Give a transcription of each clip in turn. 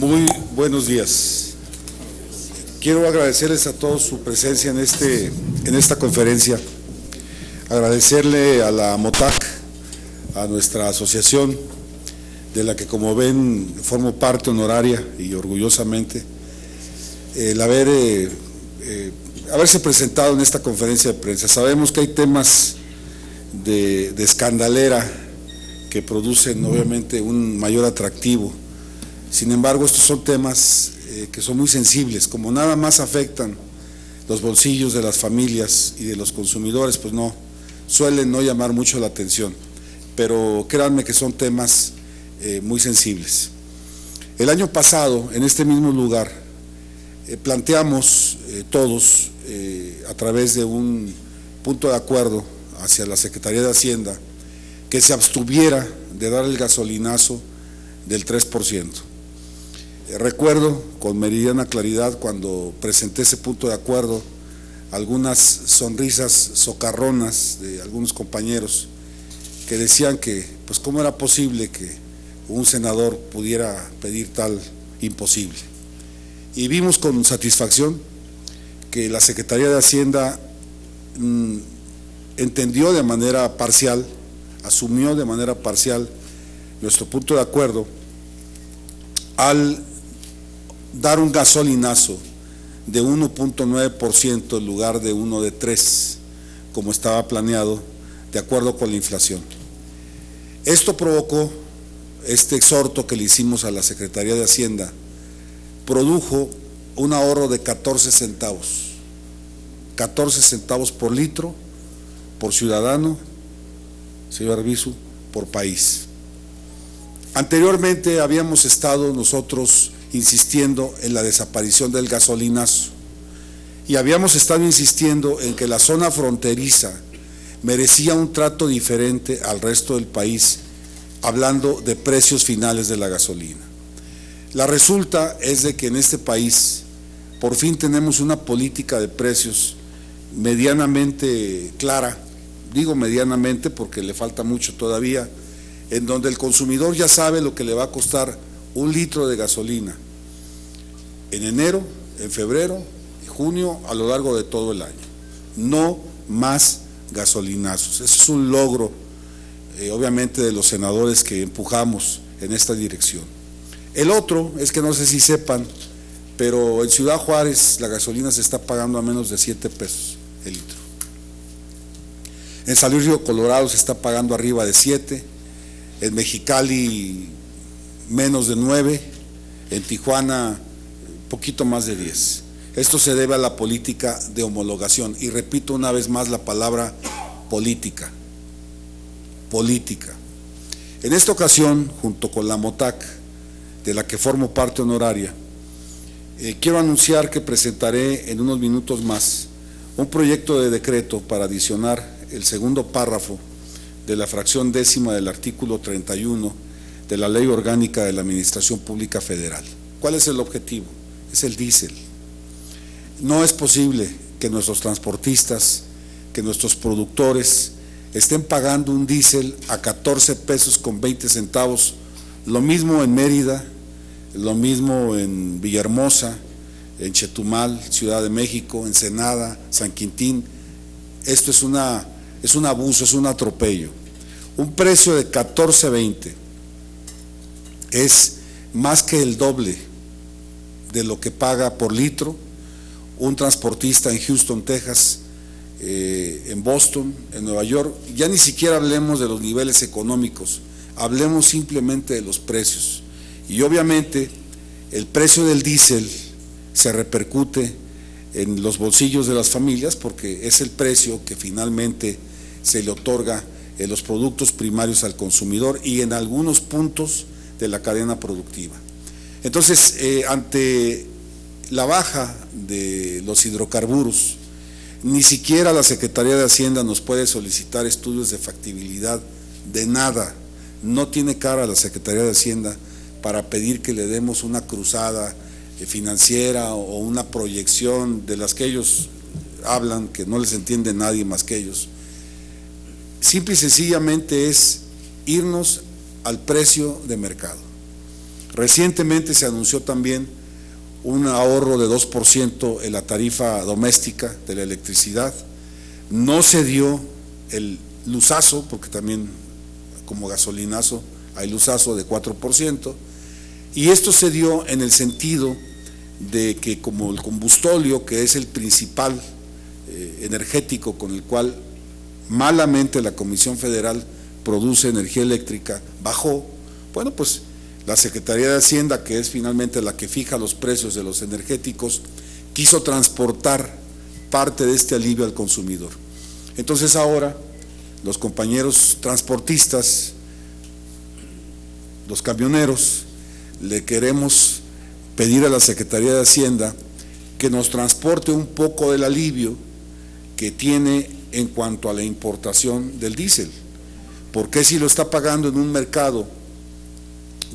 Muy buenos días. Quiero agradecerles a todos su presencia en esta conferencia, agradecerle a la MOTAC, a nuestra asociación, de la que, como ven, formo parte honoraria y orgullosamente, el haberse presentado en esta conferencia de prensa. Sabemos que hay temas de escandalera que producen obviamente un mayor atractivo. Sin embargo, estos son temas que son muy sensibles, como nada más afectan los bolsillos de las familias y de los consumidores, pues suelen no llamar mucho la atención, pero créanme que son temas muy sensibles. El año pasado, en este mismo lugar, planteamos todos, a través de un punto de acuerdo hacia la Secretaría de Hacienda, que se abstuviera de dar el gasolinazo del 3%. Recuerdo con meridiana claridad cuando presenté ese punto de acuerdo algunas sonrisas socarronas de algunos compañeros que decían que, pues, cómo era posible que un senador pudiera pedir tal imposible. Y vimos con satisfacción que la Secretaría de Hacienda entendió de manera parcial, asumió de manera parcial nuestro punto de acuerdo al dar un gasolinazo de 1.9% en lugar de uno de 3%, como estaba planeado, de acuerdo con la inflación. Esto provocó, este exhorto que le hicimos a la Secretaría de Hacienda, produjo un ahorro de 14 centavos por litro, por ciudadano, señor Arbizu, por país. Anteriormente habíamos estado nosotros insistiendo en la desaparición del gasolinazo y habíamos estado insistiendo en que la zona fronteriza merecía un trato diferente al resto del país, hablando de precios finales de la gasolina. La resulta es de que en este país por fin tenemos una política de precios medianamente clara, digo medianamente porque le falta mucho todavía, en donde el consumidor ya sabe lo que le va a costar un litro de gasolina en enero, en febrero, en junio, a lo largo de todo el año. No más gasolinazos. Ese es un logro, obviamente, de los senadores que empujamos en esta dirección. El otro es que no sé si sepan, pero en Ciudad Juárez la gasolina se está pagando a menos de 7 pesos el litro. En San Luis Río Colorado se está pagando arriba de 7, en Mexicali menos de 9, en Tijuana poquito más de 10. Esto se debe a la política de homologación, y repito una vez más la palabra política. En esta ocasión, junto con la MOTAC, de la que formo parte honoraria, quiero anunciar que presentaré en unos minutos más un proyecto de decreto para adicionar el segundo párrafo de la fracción 10ª del artículo 31 de la Ley Orgánica de la Administración Pública Federal. ¿Cuál es el objetivo? Es el diésel. No es posible que nuestros transportistas, que nuestros productores estén pagando un diésel a 14 pesos con 20 centavos, lo mismo en Mérida, lo mismo en Villahermosa, en Chetumal, Ciudad de México, Ensenada, San Quintín. Esto es un abuso, es un atropello. Un precio de 14.20 es más que el doble de lo que paga por litro un transportista en Houston, Texas, en Boston, en Nueva York. Ya ni siquiera hablemos de los niveles económicos, hablemos simplemente de los precios. Y obviamente el precio del diésel se repercute en los bolsillos de las familias, porque es el precio que finalmente se le otorga en los productos primarios al consumidor y en algunos puntos de la cadena productiva. Entonces, ante la baja de los hidrocarburos, ni siquiera la Secretaría de Hacienda nos puede solicitar estudios de factibilidad de nada. No tiene cara la Secretaría de Hacienda para pedir que le demos una cruzada financiera o una proyección de las que ellos hablan, que no les entiende nadie más que ellos. Simple y sencillamente es irnos al precio de mercado. Recientemente se anunció también un ahorro de 2% en la tarifa doméstica de la electricidad. No se dio el luzazo, porque también como gasolinazo hay luzazo de 4%, y esto se dio en el sentido de que como el combustóleo, que es el principal energético con el cual malamente la Comisión Federal produce energía eléctrica, bajó, bueno, pues la Secretaría de Hacienda, que es finalmente la que fija los precios de los energéticos, quiso transportar parte de este alivio al consumidor. Entonces ahora los compañeros transportistas, los camioneros, le queremos pedir a la Secretaría de Hacienda que nos transporte un poco del alivio que tiene en cuanto a la importación del diésel. Porque si lo está pagando en un mercado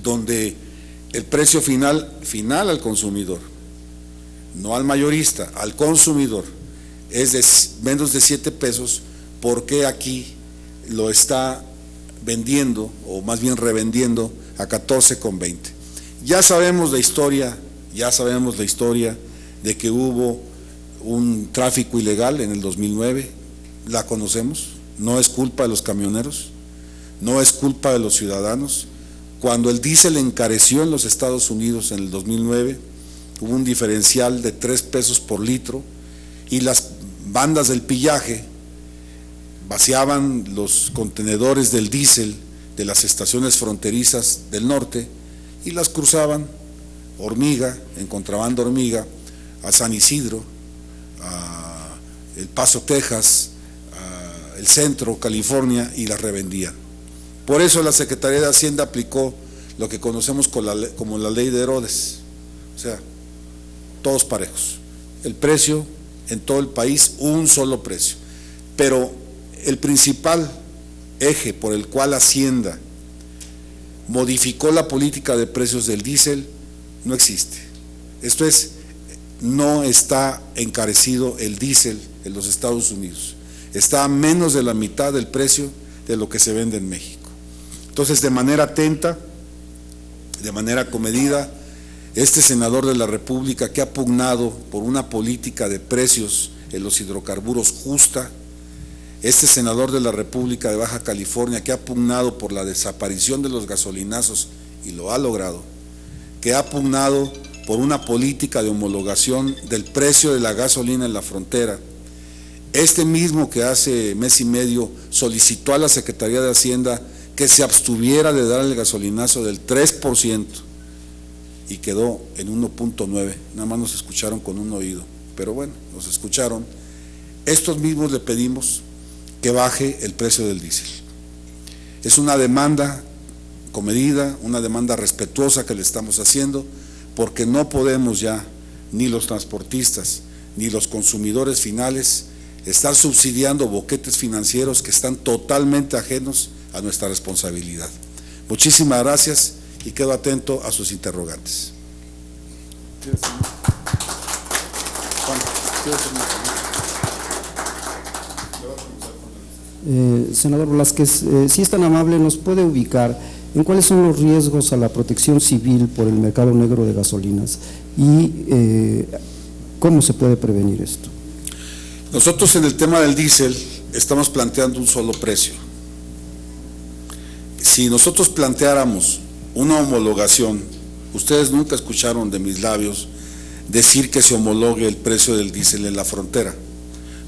donde el precio final al consumidor, no al mayorista, al consumidor, es de menos de 7 pesos, ¿por qué aquí lo está vendiendo, o más bien revendiendo, a 14,20? Ya sabemos la historia de que hubo un tráfico ilegal en el 2009, la conocemos, no es culpa de los camioneros, no es culpa de los ciudadanos. Cuando el diésel encareció en los Estados Unidos en el 2009, hubo un diferencial de 3 pesos por litro y las bandas del pillaje vaciaban los contenedores del diésel de las estaciones fronterizas del norte y las cruzaban en contrabando hormiga, a San Isidro, a El Paso, Texas, a El Centro, California, y las revendían. Por eso la Secretaría de Hacienda aplicó lo que conocemos como la ley de Herodes, o sea, todos parejos, el precio en todo el país, un solo precio. Pero el principal eje por el cual Hacienda modificó la política de precios del diésel no existe. Esto es, no está encarecido el diésel en los Estados Unidos, está a menos de la mitad del precio de lo que se vende en México. Entonces, de manera atenta, de manera comedida, este senador de la República que ha pugnado por una política de precios en los hidrocarburos justa, este senador de la República de Baja California que ha pugnado por la desaparición de los gasolinazos y lo ha logrado, que ha pugnado por una política de homologación del precio de la gasolina en la frontera, este mismo que hace mes y medio solicitó a la Secretaría de Hacienda que se abstuviera de dar el gasolinazo del 3% y quedó en 1.9, nada más nos escucharon con un oído, pero bueno, nos escucharon. Estos mismos le pedimos que baje el precio del diésel. Es una demanda comedida, una demanda respetuosa que le estamos haciendo, porque no podemos ya, ni los transportistas, ni los consumidores finales, estar subsidiando boquetes financieros que están totalmente ajenos a nuestra responsabilidad. Muchísimas gracias y quedo atento a sus interrogantes. Senador Velázquez, si es tan amable, ¿nos puede ubicar en cuáles son los riesgos a la protección civil por el mercado negro de gasolinas y cómo se puede prevenir esto? Nosotros en el tema del diésel estamos planteando un solo precio. Si nosotros planteáramos una homologación, ustedes nunca escucharon de mis labios decir que se homologue el precio del diésel en la frontera,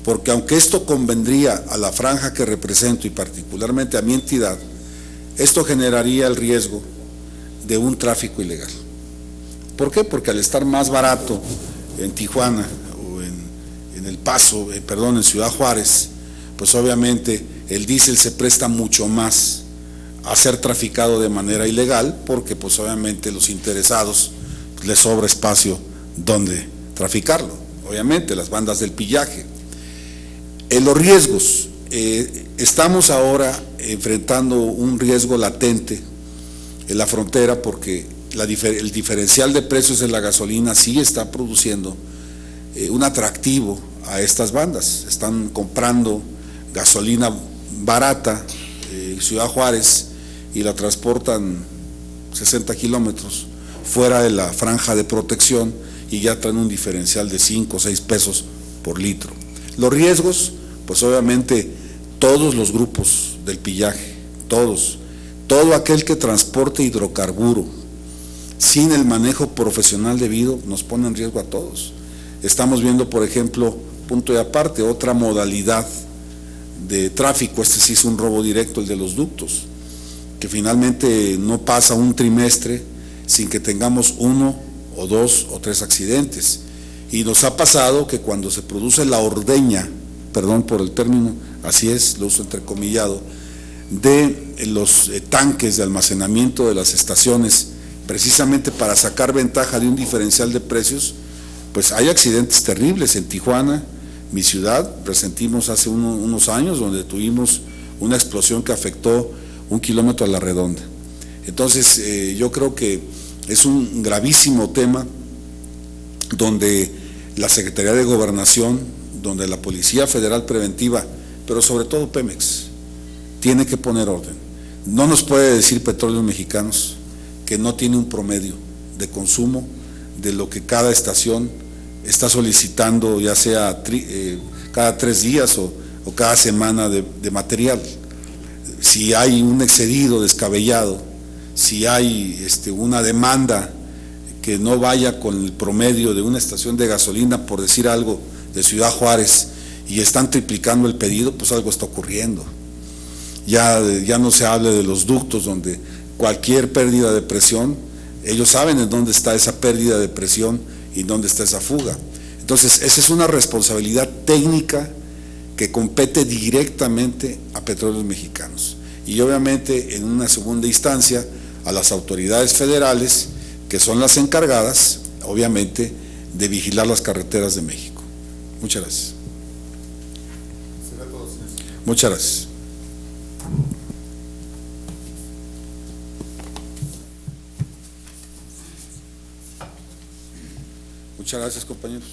porque aunque esto convendría a la franja que represento y particularmente a mi entidad, esto generaría el riesgo de un tráfico ilegal. ¿Por qué? Porque al estar más barato en Tijuana o en El Paso, en Ciudad Juárez, pues obviamente el diésel se presta mucho más a ser traficado de manera ilegal, porque pues obviamente los interesados les sobra espacio donde traficarlo, obviamente las bandas del pillaje. En los riesgos, estamos ahora enfrentando un riesgo latente en la frontera porque el diferencial de precios de la gasolina sí está produciendo un atractivo a estas bandas. Están comprando gasolina barata en Ciudad Juárez y la transportan 60 kilómetros fuera de la franja de protección y ya traen un diferencial de 5 o 6 pesos por litro. Los riesgos, pues obviamente todos los grupos del pillaje, todo aquel que transporte hidrocarburo sin el manejo profesional debido nos pone en riesgo a todos. Estamos viendo, por ejemplo, punto y aparte, otra modalidad de tráfico, este sí es un robo directo, el de los ductos, que finalmente no pasa un trimestre sin que tengamos 1 o 2 o 3 accidentes. Y nos ha pasado que cuando se produce la ordeña, perdón por el término, así es, lo uso entrecomillado, de los tanques de almacenamiento de las estaciones, precisamente para sacar ventaja de un diferencial de precios, pues hay accidentes terribles. En Tijuana, mi ciudad, presentimos hace unos años, donde tuvimos una explosión que afectó 1 kilómetro a la redonda. Entonces, yo creo que es un gravísimo tema donde la Secretaría de Gobernación, donde la Policía Federal Preventiva, pero sobre todo Pemex, tiene que poner orden. No nos puede decir Petróleos Mexicanos que no tiene un promedio de consumo de lo que cada estación está solicitando, ya sea cada 3 días o cada semana de material. Si hay un excedido descabellado, si hay una demanda que no vaya con el promedio de una estación de gasolina, por decir algo, de Ciudad Juárez, y están triplicando el pedido, pues algo está ocurriendo. Ya no se hable de los ductos, donde cualquier pérdida de presión, ellos saben en dónde está esa pérdida de presión y en dónde está esa fuga. Entonces, esa es una responsabilidad técnica que compete directamente a Petróleos Mexicanos. Y obviamente, en una segunda instancia, a las autoridades federales, que son las encargadas, obviamente, de vigilar las carreteras de México. Muchas gracias. Muchas gracias. Muchas gracias, compañeros.